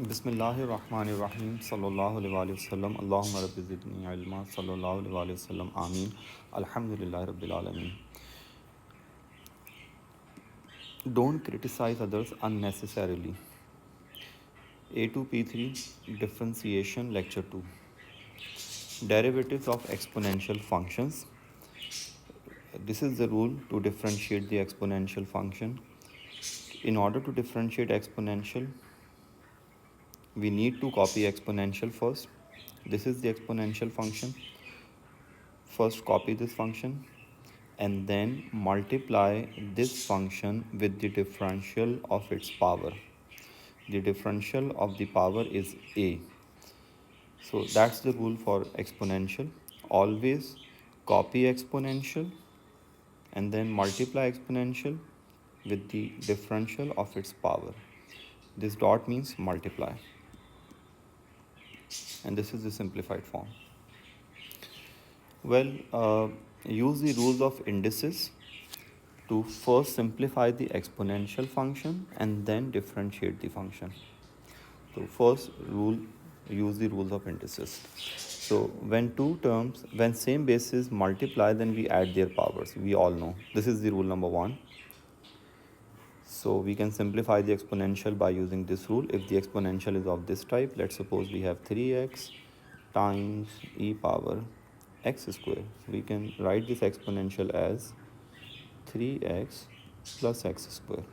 बिस्मिल्लाहिर्रहमानिर्रहीम सल्लल्लाहु अलैहि वसल्लम अल्लाहुम्मा रब्बि ज़िदनी इल्मा सल्लल्लाहु अलैहि वसल्लम आमीन अल्हम्दुलिल्लाहि रब्बिल आलमीन. Don't criticize others unnecessarily. A2P3 Differentiation Lecture 2. Derivatives of exponential functions. This is the rule to differentiate the exponential function. In order to differentiate exponential, we need to copy exponential first. This is the exponential function. First copy this function and then multiply this function with the differential of its power. The differential of the power is a. So that's the rule for exponential. Always copy exponential and then multiply exponential with the differential of its power. This dot means multiply. And this is the simplified form. Well, use the rules of indices to first simplify the exponential function and then differentiate the function. So first rule, use the rules of indices. So when same bases multiply, then we add their powers. We all know. This is the rule number 1. So we can simplify the exponential by using this rule. If the exponential is of this type, let's suppose we have 3x times e power x square. We can write this exponential as 3x plus x square.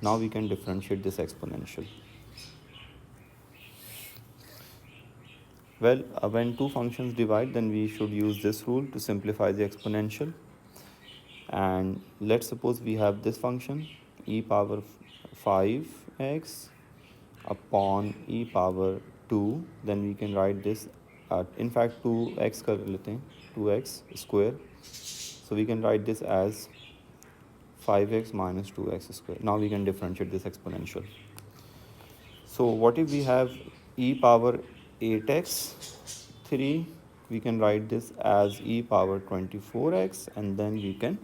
Now we can differentiate this exponential. Well, when two functions divide, then we should use this rule to simplify the exponential. And let's suppose we have this function e power 5x upon e power 2. Then we can write this in fact 2x कर लेते हैं, 2x square. So we can write this as 5x minus 2x square. Now we can differentiate this exponential. So what if we have e power 8x 3? We can write this as e power 24x and then we can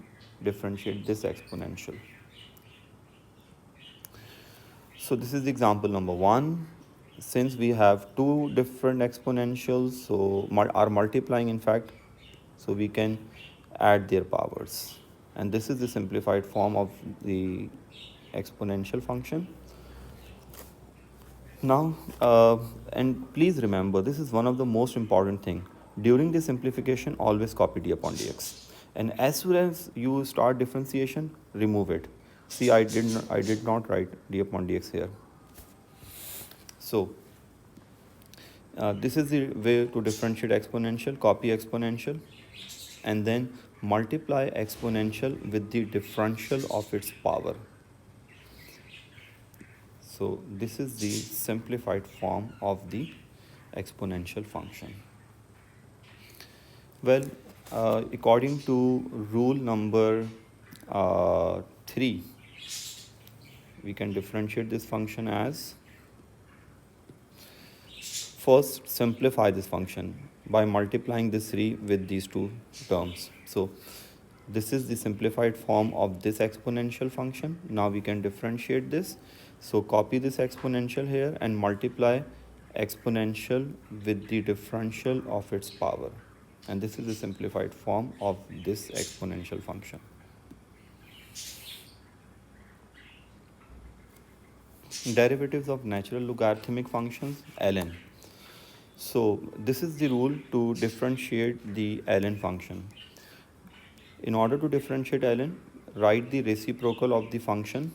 differentiate this exponential. So this is example number 1. Since we have two different exponentials, so are multiplying in fact, so we can add their powers. And this is the simplified form of the exponential function. Now, and please remember, this is one of the most important thing. During the simplification, always copy d upon dx. And as soon as you start differentiation, remove it. See, I did not write d upon dx here. So, this is the way to differentiate exponential. Copy exponential and then multiply exponential with the differential of its power. So this is the simplified form of the exponential function. Well, according to rule number 3, we can differentiate this function as, first simplify this function by multiplying this 3 with these two terms. So this is the simplified form of this exponential function. Now we can differentiate this. So copy this exponential here and multiply exponential with the differential of its power. And this is the simplified form of this exponential function. Derivatives of natural logarithmic functions, ln. So this is the rule to differentiate the ln function. In order to differentiate ln, write the reciprocal of the function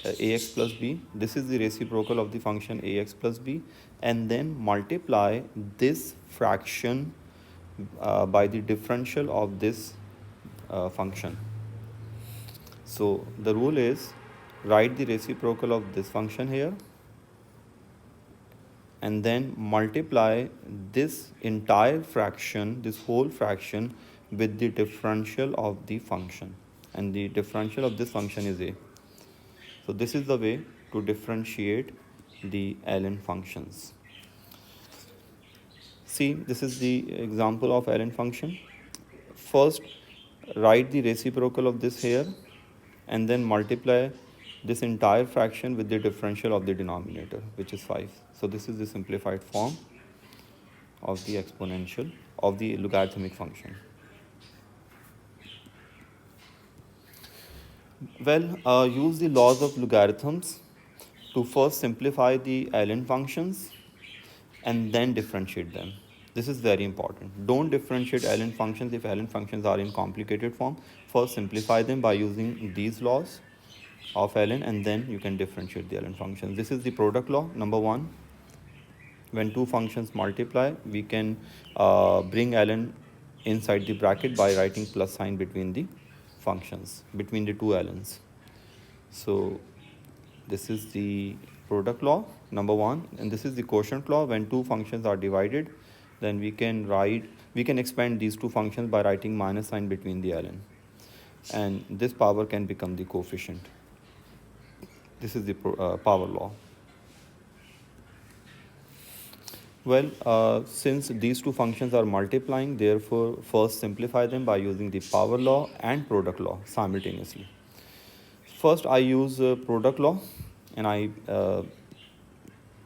ax plus b. This is the reciprocal of the function ax plus b, and then multiply this fraction by the differential of this function. So the rule is, write the reciprocal of this function here and then multiply this entire fraction, this whole fraction, with the differential of the function, and the differential of this function is a. So this is the way to differentiate the ln functions. See, this is the example of ln function. First, write the reciprocal of this here and then multiply this entire fraction with the differential of the denominator, which is 5. So this is the simplified form of the exponential of the logarithmic function. Well, use the laws of logarithms to first simplify the ln functions and then differentiate them. This is very important. Don't differentiate ln functions if ln functions are in complicated form. First simplify them by using these laws of ln, and then you can differentiate the ln functions. This is the product law number 1. When two functions multiply, we can bring ln inside the bracket by writing plus sign between the functions, between the two ln's. So this is the product law number 1, and this is the quotient law. When two functions are divided, then we can expand these two functions by writing minus sign between the ln, and this power can become the coefficient. This is the power law. Well, since these two functions are multiplying, therefore first simplify them by using the power law and product law simultaneously. First I use product law, and I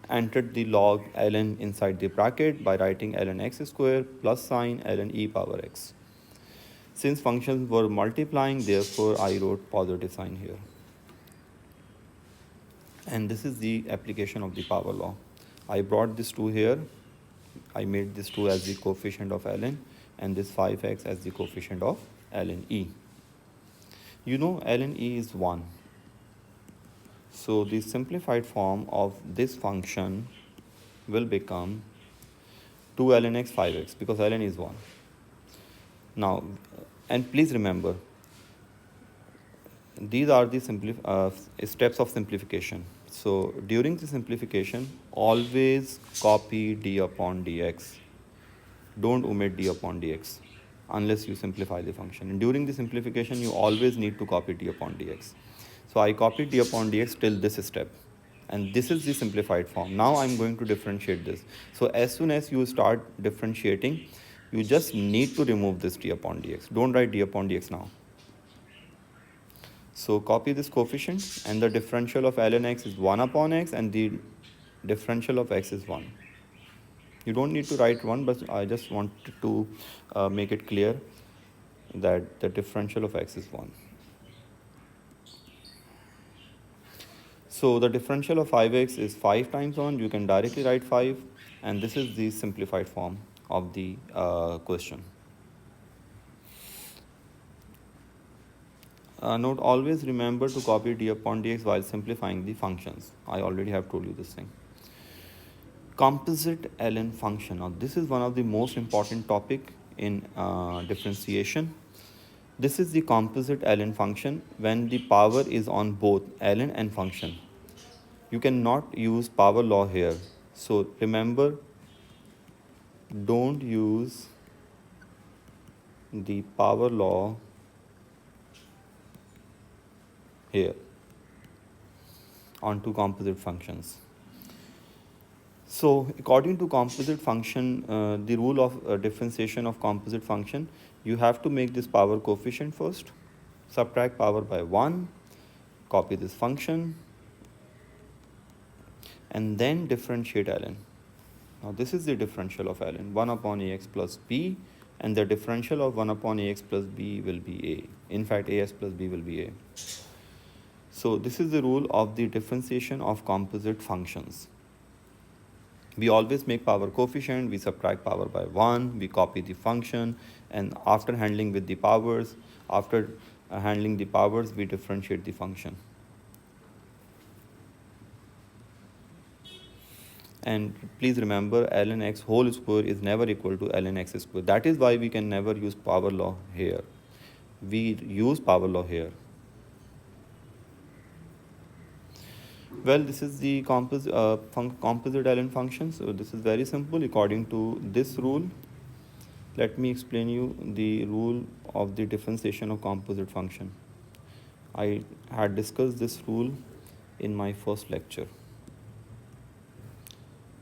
entered the log ln inside the bracket by writing ln x square plus sign ln e power x. Since functions were multiplying, therefore I wrote positive sign here. And this is the application of the power law. I brought this 2 here. I made this 2 as the coefficient of ln, and this 5x as the coefficient of ln e. You know ln e is 1. So the simplified form of this function will become 2 ln x 5x, because ln is 1. Now, and please remember, these are the steps of simplification. So during the simplification, always copy d upon dx. Don't omit d upon dx unless you simplify the function. And during the simplification, you always need to copy d upon dx. So I copied d upon dx till this step. And this is the simplified form. Now I'm going to differentiate this. So as soon as you start differentiating, you just need to remove this d upon dx. Don't write d upon dx now. So copy this coefficient, and the differential of ln x is 1 upon x, and the differential of x is 1. You don't need to write 1, but I just wanted to make it clear that the differential of x is 1. So the differential of 5x is 5 times 1. You can directly write 5, and this is the simplified form of the question. Note, always remember to copy d upon dx while simplifying the functions. I already have told you this thing. Composite ln function. Now this is one of the most important topic in differentiation. This is the composite ln function when the power is on both ln and function. You cannot use power law here. So remember, don't use the power law here on two composite functions. So according to composite function, the rule of differentiation of composite function, you have to make this power coefficient first, subtract power by 1, copy this function, and then differentiate ln. Now this is the differential of ln, 1 upon ax plus b, and the differential of 1 upon ax plus b will be a. In fact, as plus b will be a. So this is the rule of the differentiation of composite functions. We always make power coefficient, we subtract power by 1, we copy the function, and after handling with the powers, we differentiate the function. And please remember, ln x whole square is never equal to ln x square. That is why we can never use power law here. We use power law here. Well, this is the composite ln function. So this is very simple. According to this rule, let me explain you the rule of the differentiation of composite function. I had discussed this rule in my first lecture.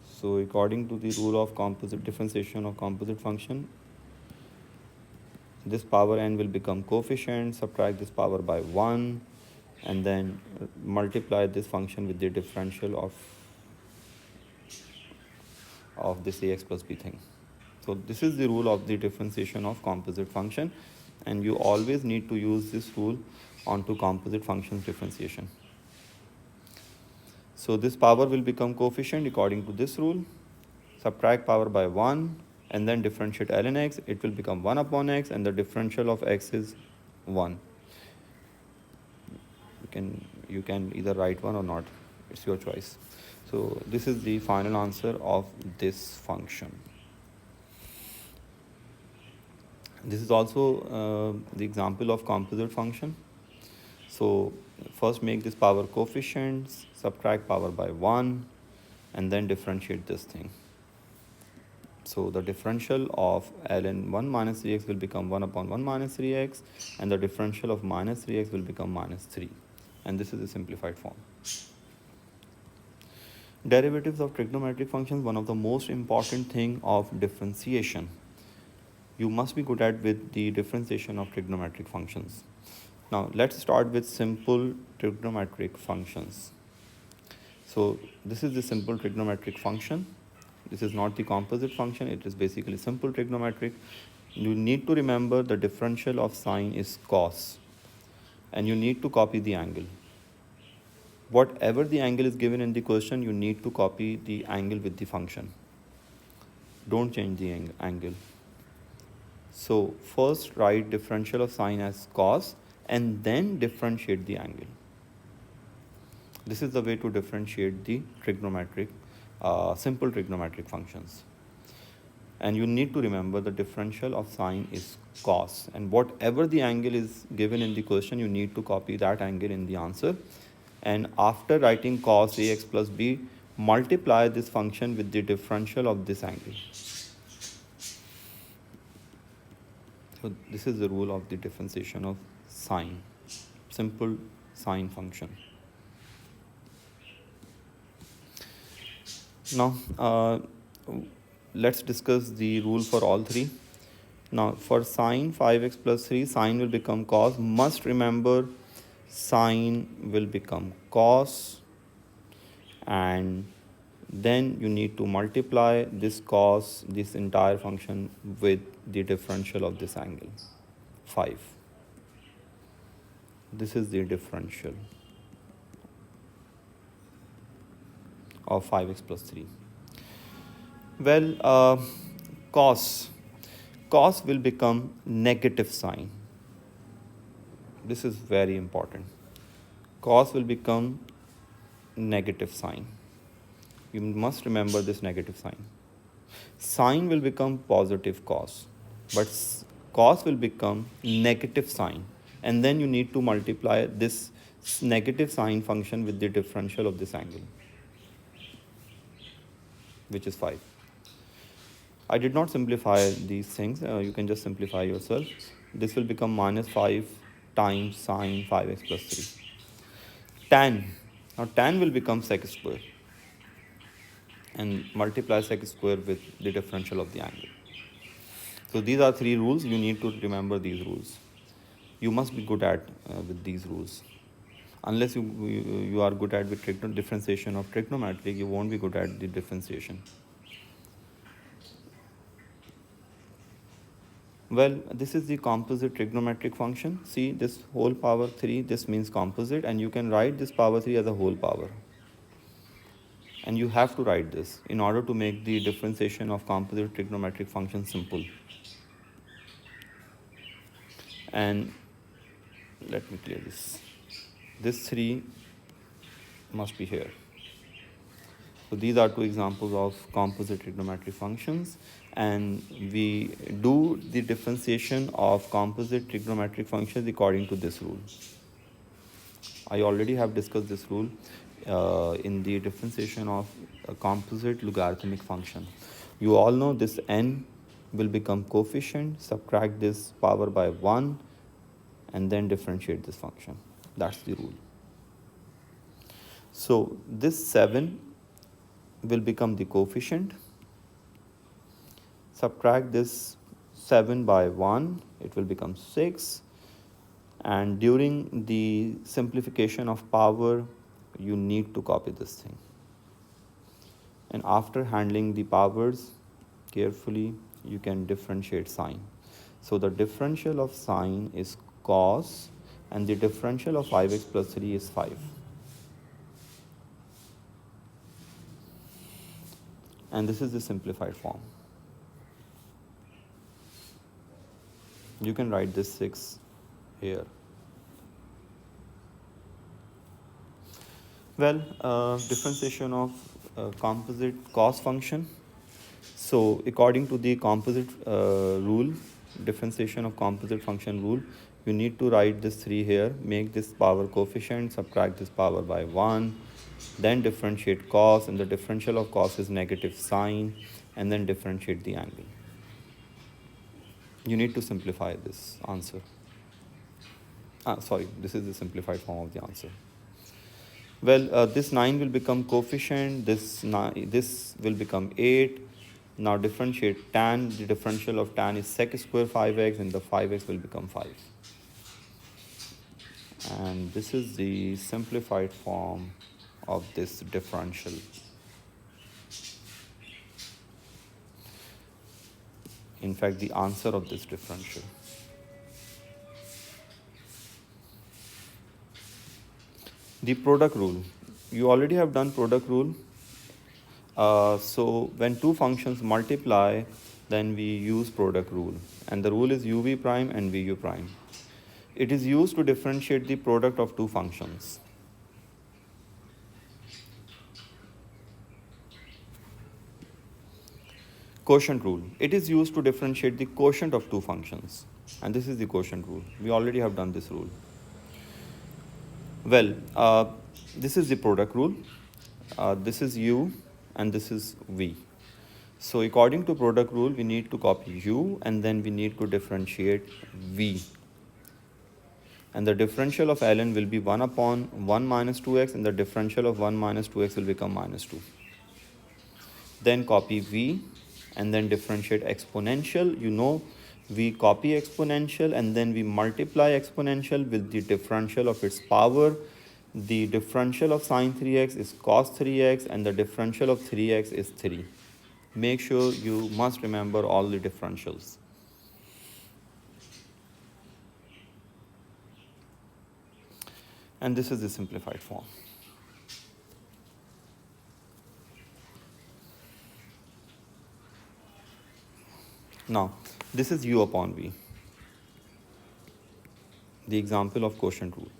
So according to the rule of composite differentiation of composite function, this power n will become coefficient, subtract this power by 1, and then multiply this function with the differential of this ax plus b thing. So this is the rule of the differentiation of composite function, and you always need to use this rule onto composite functions differentiation. So this power will become coefficient according to this rule. Subtract power by 1 and then differentiate ln x. It will become 1 upon x, and the differential of x is 1. You can either write 1 or not. It's your choice. So this is the final answer of this function. This is also the example of composite function. So first make this power coefficients, subtract power by 1, and then differentiate this thing. So the differential of ln 1 minus 3x will become 1 upon 1 minus 3x, and the differential of minus 3x will become minus 3. And this is a simplified form. Derivatives of trigonometric functions, one of the most important thing of differentiation. You must be good at with the differentiation of trigonometric functions. Now let's start with simple trigonometric functions. So this is the simple trigonometric function. This is not the composite function, it is basically simple trigonometric. You need to remember the differential of sine is cos, and you need to copy the angle. Whatever the angle is given in the question, you need to copy the angle with the function. Don't change the angle. So first write differential of sine as cos and then differentiate the angle. This is the way to differentiate the trigonometric, simple trigonometric functions. And you need to remember the differential of sine is cos, and whatever the angle is given in the question, you need to copy that angle in the answer. And after writing cos ax plus b, multiply this function with the differential of this angle. So this is the rule of the differentiation of sine, simple sine function. Now let's discuss the rule for all three. Now for sine 5x plus 3, sine will become cos. Must remember sine will become cos, and then you need to multiply this cos, this entire function, with the differential of this angle 5. This is the differential of 5x plus 3. Well, cos will become negative sine. This is very important. Cos will become negative sine. You must remember this negative sign. Sine will become positive cos, but cos will become negative sine, and then you need to multiply this negative sine function with the differential of this angle, which is 5. I did not simplify these things. You can just simplify yourself. This will become minus 5 times sine 5x plus 3. Tan. Now tan will become sec square, and multiply sec square with the differential of the angle. So these are 3 rules. You need to remember these rules. You must be good at with these rules. Unless you are good at with differentiation of trigonometry, you won't be good at the differentiation. Well, this is the composite trigonometric function. See, this whole power 3, this means composite, and you can write this power 3 as a whole power. And you have to write this in order to make the differentiation of composite trigonometric function simple. And let me clear this. This 3 must be here. So these are 2 examples of composite trigonometric functions, and we do the differentiation of composite trigonometric functions according to this rule. I already have discussed this rule in the differentiation of a composite logarithmic function. You all know this n will become coefficient, subtract this power by 1, and then differentiate this function. That's the rule. So this 7 will become the coefficient. Subtract this 7 by 1, it will become 6, and during the simplification of power you need to copy this thing, and after handling the powers carefully you can differentiate sign. So the differential of sine is cos, and the differential of 5x plus 3 is 5. And this is the simplified form. You can write this 6 here. Well, differentiation of composite cos function. So according to the composite rule, differentiation of composite function rule, you need to write this 3 here, make this power coefficient, subtract this power by 1, then differentiate cos, and the differential of cos is negative sine, and then differentiate the angle. You need to simplify this answer. This is the simplified form of the answer. Well, this 9 will become coefficient, this will become 8. Now differentiate tan, the differential of tan is sec square 5x, and the 5x will become 5. And this is the simplified form of this differential. In fact, the answer of this differential. The product rule. You already have done product rule. So when two functions multiply, then we use product rule. And the rule is uv prime and vu prime. It is used to differentiate the product of two functions. Quotient rule. It is used to differentiate the quotient of two functions. And this is the quotient rule. We already have done this rule. Well, this is the product rule. This is u and this is v. So according to product rule, we need to copy u and then we need to differentiate v. And the differential of ln will be 1 upon 1 minus 2x, and the differential of 1 minus 2x will become minus 2. Then copy v and then differentiate exponential. You know, we copy exponential and then we multiply exponential with the differential of its power. The differential of sine 3x is cos 3x, and the differential of 3x is 3. Make sure you must remember all the differentials. And this is the simplified form. Now, this is u upon v, the example of quotient rule.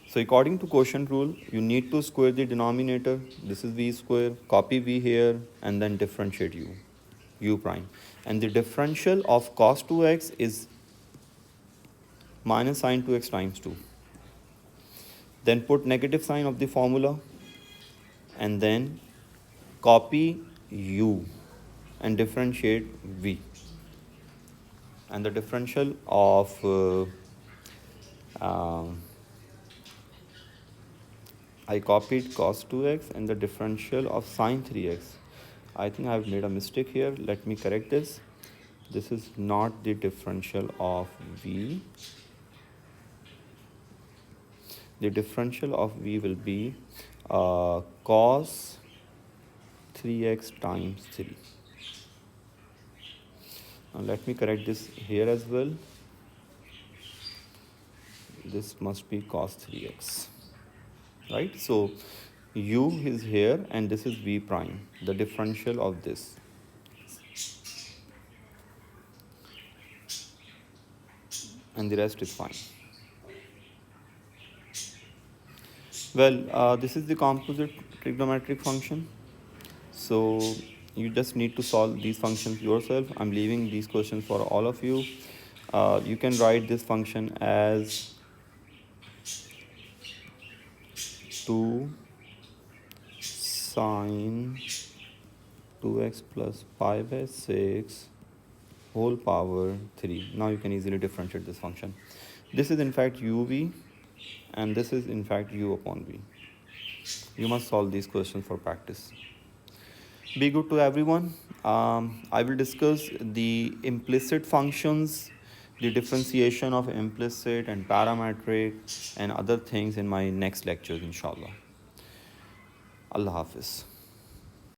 So according to quotient rule, you need to square the denominator. This is v square, copy v here, and then differentiate u prime. And the differential of cos 2x is minus sine 2x times 2. Then put negative sign of the formula, and then copy u and differentiate v. And the differential of I copied cos 2x and the differential of sine 3x. I think I have made a mistake here. Let me correct this. This is not the differential of v. The differential of v will be cos 3x times 3. Now let me correct this here as well. This must be cos 3x. Right? So u is here and this is v prime, the differential of this. And the rest is fine. Well, this is the composite trigonometric function. So you just need to solve these functions yourself. I'm leaving these questions for all of you. You can write this function as 2 sine 2x plus pi by 6 whole power 3. Now you can easily differentiate this function. This is in fact uv and this is in fact u upon v. You must solve these questions for practice. Be good to everyone. I will discuss the implicit functions the differentiation of implicit and parametric and other things in my next lectures, inshallah. Allah Hafiz.